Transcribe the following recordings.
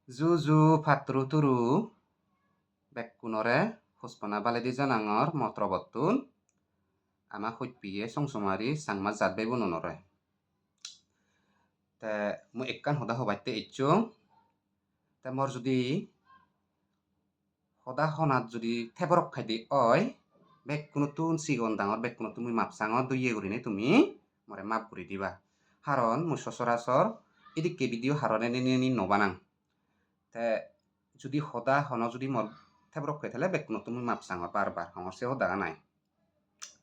Zuzu patru turu bekkunore huspana baledi janangor motrobottun ama hujpiye songsomari sangma jatbe bununore. Te mu ekkan hoda hobatte ichung te mor judi hoda honat judi theborok khaidi oi bekkunotun sigon dangor bekkunotun mui mapsangor duiye gurinei tumi more map guri diba. Haron mui sosorasor idikke video harone nini nobanang. Te judi hoda hono judi mor theborok khai thale bekkunotun mui mapsangor bar bar hongor se hoda ganai.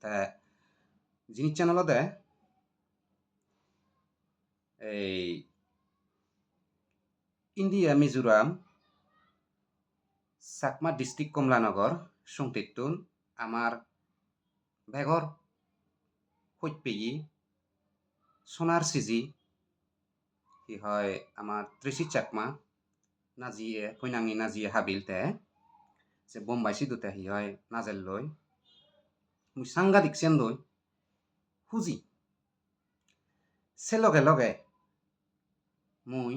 Te jinichan olode এই India Mizoram Sakma district Komlanogor sungtittun আমার বেগর হইপেyi সোনার CG কি হয় আমার ত্রিশি চাকমা নাজিয়ে কইনাঙি নাজিয়ে হাবিলতে যে বোম্বাই সিদুতে হি হয় নাজেল লই মুই সাংঘাতিক সেন লই হুজি সে লগে লগে মুই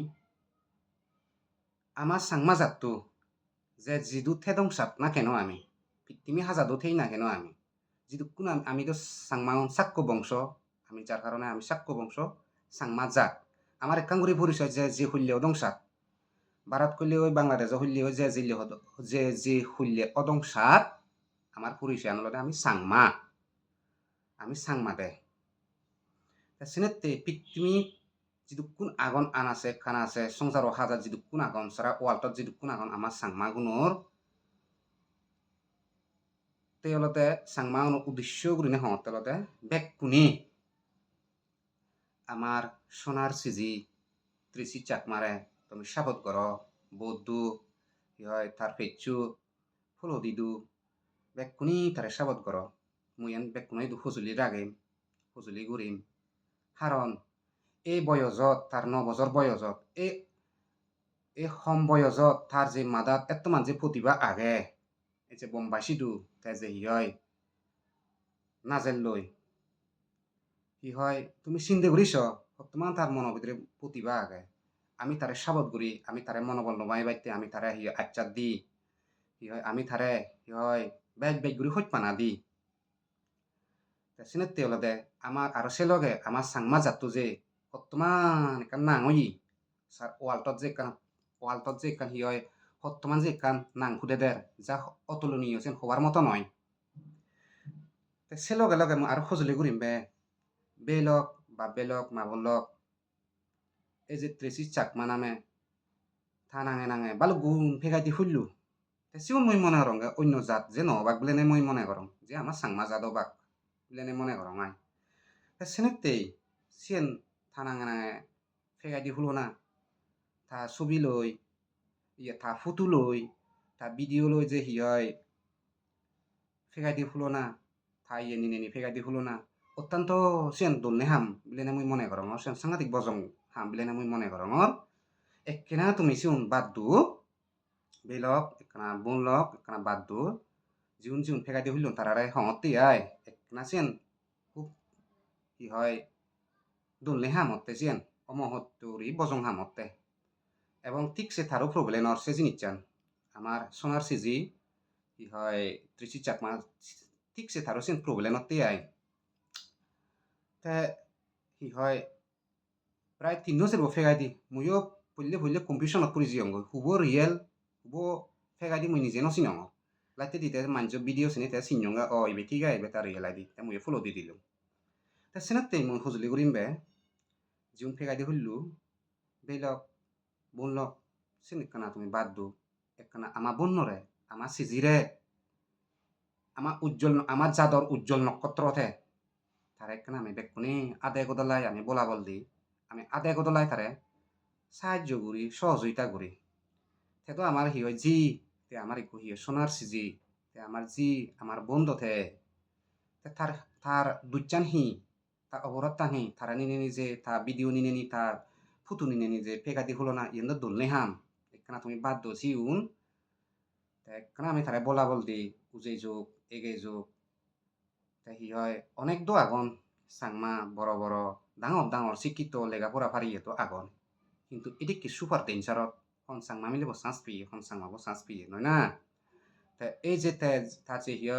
আমার সাংমা জাতু যে জিদু থেদংসাত না কেন আমি পৃথিবী হাজাদু থেই না কেন আমি জিদু কোন আমি তো সাংমাউন সাক্য বংশ আমি যার কারণে আমি সাক্য বংশ সাংমা জাত আমার একাঙ্গুরি পরিচয় যে যে হইলেও দংসাত ভারত করলে ওই বাংলাদেশ হইলে ওই যে জিলে যে যে হইলে অদংসাত আমার পরিচয় আনলতে আমি সাংমা দে সিনেতে পৃথিবী যিদুকুন আগন আন আছে খানা আছে সংসার হাজার যিদুকুন আগন সারা ওয়ার্ল্ডত যিদুকুন আগন আমার সাংমা গুণর তেওলতে সাংমা উদ্দেশ্য গুরিনে হওয়ার তেওলতে বেকুনি আমার সোনার সিজি ত্রিশি চাকমারে তুমি সাবত কর বৌদ্ধু হয় তার পেচু ফুলো দিদু বেকুনি তারে সাবত কর মুই বেকুনাই দু সজুলি রাগিম সজুলি গুরিম কারণ এই বয়সত তার 9 বছর বয়সত এই কম বয়সত তার যে মাদাত এত মান যে প্রতিভা আগে এই যে বোম্বাই সিধু তাই যে হয় নাজেল লই কি হয় তুমি চিন্তা করিস বর্তমান তার মনের ভিতরে প্রতিভা আগে আমি তারে সাবত করি আমি তারে মনোবল নবাই বাইতে আমি তারে আচ্চার দি কি হয় আমি তারে কি হয় ব্যাগ ব্যাগ করি হইত পানা দি সিনে তেওলদে আমার আরো সে লগে আমার সাংমা জাতু যে বর্তমান একান নাঙই স্যার ওয়াল্টত যে একান হি হয় বর্তমান যে একান নাং খুদে দের যা অতুলনীয় যেন হবার মতো নয় সে লগে লগে আরো সজুলি করিম বেলক বা বেলক মাবলক এই যে ত্রেসি চাকমা নামে থা নাঙে নাঙে বালু গুণ ফেগাইতে ফুললু সিউন মই মনে করং অন্য জাত যে নহবাক বলে মই মনে করং যে আমার সাংমা জাত বাক বলে মনে করং আই সেনেতেই সিয়েন থা নাঙে নাঙে ফেগাইতে ফুলো না থা ছবি লই থা ফুটু লই থা ভিডিও লই যে হি হয় ফেগাইতে ফুলো না থা ইয়ে নিনে ফেগাইতে ফুলো না অত্যন্ত সিয়েন দলনে হাম বলে মই মনে করং সিয়েন সাংঘাতিক বজং হাম বলে মই মনে করং একখানা তুমি সিউন বাদ দু বেলক একখানা বুনলক একখানা বাদ দু জিউন জিউন ফেগাইতে হইল তারারে হঙতে আয় একখানা সিয়েন খুব কি হয় দলনে হামতে সিয়েন অমহত্তরি বজং হামতে এবং ঠিক সে তারও প্রবলেম সে জিনিস আমার সোনার সিজি কি হয় ত্রিশি চাকমা ঠিক সে তারও সিয়েন প্রবলেমতে আয় তে কি হয় প্রায় 3 বছর ফেগাই দি মইও পড়লে পড়লে কম্পিটিশনত পড়ি যাই হুব রিয়েল হুব ফেগাই দি মই নিজে নচিনং লাইতে দিতে মানুষ ভিডিও চিনি তে চিনজঙ্গা এবে ঠিক এবে তার রিয়েল আই দি মই ফলো দি দিলাম তা সেনাতে মই সজুলি করিম জিউন ফেগাই দি হইলু বেলক বললক সিন একখানা তুমি বাদ দু একখানা আমার বন্যরে আমার সিজিরে আমার উজ্জ্বল আমার জাদর উজ্জ্বল নক্ষত্রতে তার একখানা আমি বেকুনি আদায় গদলাই আমি বলা বল দি আমি আদায় গদলাই তারে সাহায্য করি সহযোগিতা করি তো আমার হি হয় জি তে আমার একটু হি সোনার সিজি তে আমার জি আমার বন্ধ থে তার তার দুচান হি তার অবরত হি তারা নিনে নিজে তা ভিডিও নিনে নি তার ফুটু নিনে নিজে ফেকাতি হলো না ইন্দ দলনে হাম একখানা তুমি বাদ দো সিউন একখানা আমি তারে বলা বল দি উজে যোগ এগে যোগ তা হি হয় অনেক দো আগন সাংমা বড় বড় ডাঙর ডাঙর শিক্ষিত লেখাপড়া ফারিয়ে তো আগন কিন্তু এদিকে super ডেঞ্জারত honsang mamile bo sans piye honsang mabo sans piye নয় না তে এই যে তে তা যে হিয়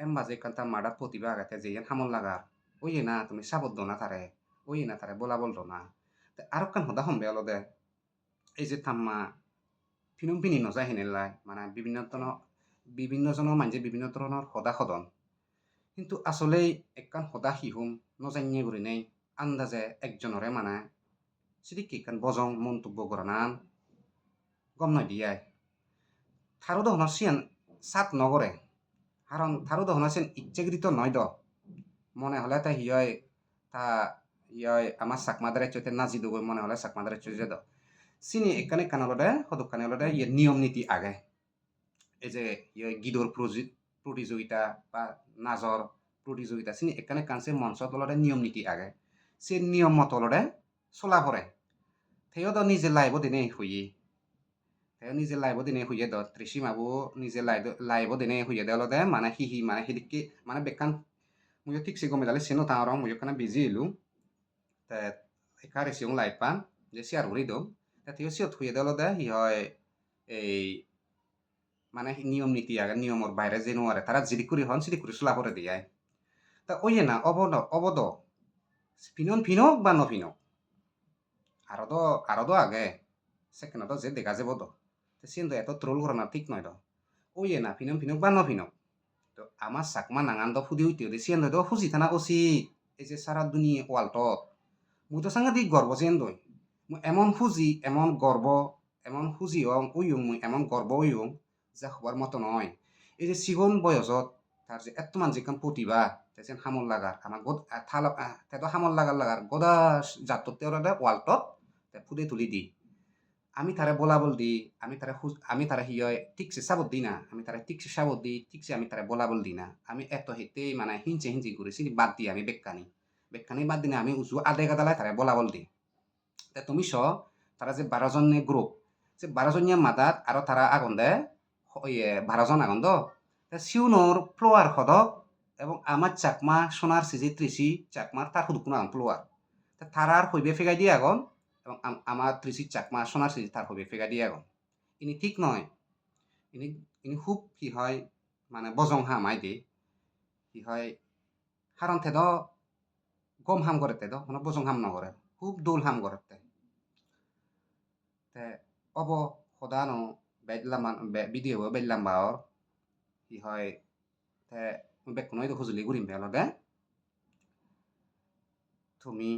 এম্বা যে কান্তা মাডা প্রতিভা আগাতে যে হামল লাগার ওই না তুমি সাবদ্দ না তারে ওই না তারে বলা বলতো না তে আরো কান হদা হম্বে আলো দে এই যে থাম্মা ফিনুম ফিনি নজা হেনেলাই মানে বিভিন্ন জনৰ মানুহে বিভিন্ন ধৰণৰ সদা সদন কিন্তু আসলেই একখান সদা শিহুম নজানিয়ে ঘুরি নেই আন্দাজে একজনরে মানে সিদিকে একখান বজং মন্তব্য করানান গম নয় দিয়াই থারো দহন সিয়ান সাত নগরে কারণ থারো দহন সিয়ান ইচ্ছাকৃত নয় দ মনে হলে তা হিয় তা হিয় আমার চাকমাদারে চৈতে নাজি দেবো মনে হলে চাকমাদারে চৈতে দ চিনি এখানে কানলদে সদকানে হলদে ইয়ে নিয়ম নীতি আগে এই যে ইয়ে গীতর প্রতিযোগিতা বা নাচর প্রতিযোগিতা চিনি এখানে কানছে মঞ্চত অলরে নিয়ম নীতি আগে সে নিয়ম মতো অলরে চলা পড়ে থেও তো নিজে লাইব দিনে হইয়ে থেও নিজে লাইব দিনে হইয়ে দ ত্রিশি মাবু নিজে লাইব দিনে হইয়ে দে অলদে মানে হিহি মানে হিদিকে মানে বেকান মুঝে ঠিক সে গমে দালে সেনো তাঁর মুঝে কানা বিজি এলু তে একারে সিং লাইপান যে সিয়ার হরি দো তে থেও সিয়ত হইয়ে দে অলদে হি হয় এই মানে নিয়ম নীতি আগে নিয়মর বাইরে যে নোয়ারে তারা জিরি করি হন সিরি করি চলা করে দিয়ায় তা ওইয়ে না অবদ ফিনন ফিনক বা নফিনক আরো তো আগে সেকেন্ড যে দেখা যাব তো সিন এত ট্রোল করা না ঠিক নয় তো ওইয়ে না ফিনন ফিনক বা নফিনক তো আমার চাকমা নাঙান তো ফুদি হইতে সিন তো ফুজি থানা উচিত এই যে সারা দুনিয়া ওয়ালটত মুই তো সাংঘাতিক গর্ব যেন দই মুই এমন ফুজি এমন ফুজি হং উইং মুই এমন গর্ব উইং যা হবার মতো নয় এই যে সিগন বয়সত তার যে এত মান যেখান প্রতিভা তেছেন হামল লাগার আমার গদ থালা তেতো হামল লাগার গদা জাতত তেওরা ওয়ালটত ফুদে তুলি দি আমি তারে বলাবল দি আমি তারে হিয় ঠিকসে সাবত দি না আমি তারে ঠিকসে সাবত দি ঠিকসে আমি তারে বলাবল দি না আমি এত হেতে মানে হিঞ্চি করেছি বাদ দি আমি বেকানি বাদ দিনে আমি উজু আধে গাদালায় তারে বলাবল দি তে তুমি তারা যে 12 জনের গ্রুপ যে 12 জনিয়া মাদাত আরো তারা আগুন দেয় 12 জন আগুন দ সিউনোর ফ্লোয়ার সদক এবং আমার চাকমা সোনার সিজি ত্রিশি চাকমার তার হুদুকুন আগুন ফ্লোয়ার তারার হইবে ফেগাই দিয়ে আগুন এবং আমার ত্রিশি চাকমা সোনার সিজি তার হইবে ফেগাই দিয়ে আগুন ইনি ঠিক নয় ইনি ইনি খুব কি হয় মানে বজং হামাই দি কি হয় কারণ তেদ গম হাম করে তেদ মানে বজং হাম নকরে খুব দোল হাম করে তে অব সদানো বেদলামান ভিডিও বেদলাম বাওর কি হয় তে বেকনই তো খুজুলি ঘুরিম বেলদে তুমি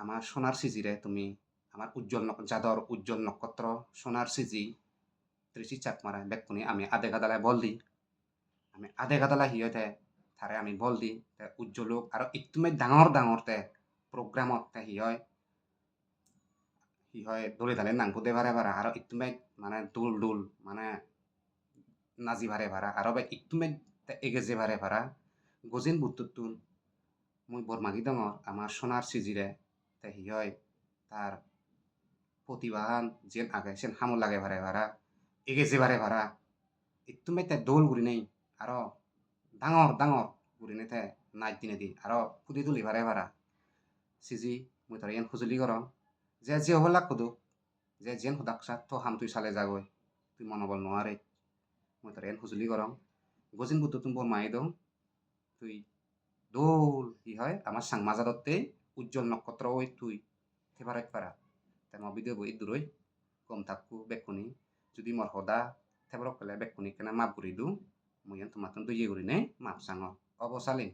আমার সোনার সিজিরে তুমি আমার জাদর উজ্জ্বল নক্ষত্র সোনার সিজি ত্রিশি চাক মারা বেকুনি আমি আধে গাদালায় বল দি আমি আধে গাদালা হিয়তে তারে আমি বল দি উজ্জ্বলক আর ইতুমে ডাঙর তে প্রোগ্রামত কি হয় দলে ধালে নাংকু দে ভারে আরো ইতুমে মানে দুল মানে নাজি ভারে আরো বে ইতুমে এগে যে ভারে গজিন বুতুতুন মুই বরমাগি দঙর আমার সোনার সিজিরে তে হয় তার প্রতিভান যেন আগে সেন হামল লাগে ভারা এগে যে ভারা ইতুমে তে দোল গুরি নেই আরো ডাঙর গুরি নে তে নাচ দিনে দি আরো ফুদি তুলি ভারা সিজি মুই তার ইয়ান খুজুলি করম যে হলাক খুদুক যে যেন হুদাকসা তো হাম তুই সালে যাগৈ তুই মনোবল নোয়ারে মুই তার ইয়ান খুজুলি করম গজিন বুদ্ধ তুমি বর মাই দং তুই দোল কি হয় আমার সাংমাজাদতে উজ্জ্বল নক্ষত্র ওই তুই ফেভারেট পারা তাই মই ভিডিও বই দূরই কম থাকু বেকুনি যদি মর সদা থেবরক পেলে বেকুনি কেনা মাপ ঘুরি দিওঁ মই ইয়ান তোমার দুইয়ে ঘুরি নে মাপ সাঙ অবসালিন